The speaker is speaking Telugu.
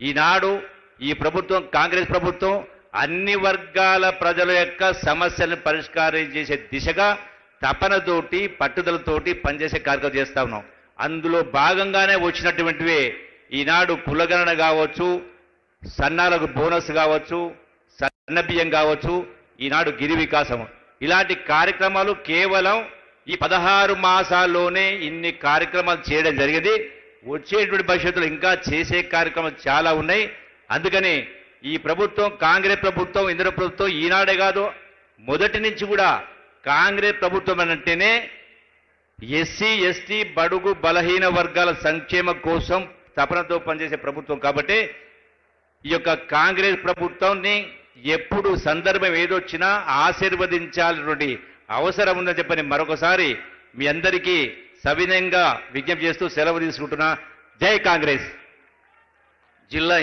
ఈనాడు ఈ ప్రభుత్వం కాంగ్రెస్ ప్రభుత్వం అన్ని వర్గాల ప్రజల యొక్క సమస్యలను పరిష్కారం చేసే దిశగా తపనతోటి పట్టుదలతోటి పనిచేసే కార్యక్రమం చేస్తా ఉన్నాం. అందులో భాగంగానే వచ్చినటువంటివే ఈనాడు కులగణన కావచ్చు, సన్నాలకు బోనస్ కావచ్చు, సన్న బియ్యం కావచ్చు, ఈనాడు గిరి వికాసం, ఇలాంటి కార్యక్రమాలు కేవలం ఈ 16 మాసాల్లోనే ఇన్ని కార్యక్రమాలు చేయడం జరిగింది. వచ్చేటువంటి భవిష్యత్తులో ఇంకా చేసే కార్యక్రమాలు చాలా ఉన్నాయి. అందుకని ఈ ప్రభుత్వం కాంగ్రెస్ ప్రభుత్వం, ఇందిరా ప్రభుత్వం ఈనాడే కాదు మొదటి నుంచి కూడా కాంగ్రెస్ ప్రభుత్వం అంటేనే ఎస్సీ ఎస్టీ బడుగు బలహీన వర్గాల సంక్షేమం కోసం తపనతో పనిచేసే ప్రభుత్వం. కాబట్టి ఈ యొక్క కాంగ్రెస్ ప్రభుత్వాన్ని ఎప్పుడు సందర్భం ఏదొచ్చినా ఆశీర్వదించాలన్నటువంటి అవసరం ఉందని చెప్పని మరొకసారి మీ అందరికీ సవినయంగా విజ్ఞప్తి చేస్తూ సెలవు తీసుకుంటున్నా. జై కాంగ్రెస్. జిల్లా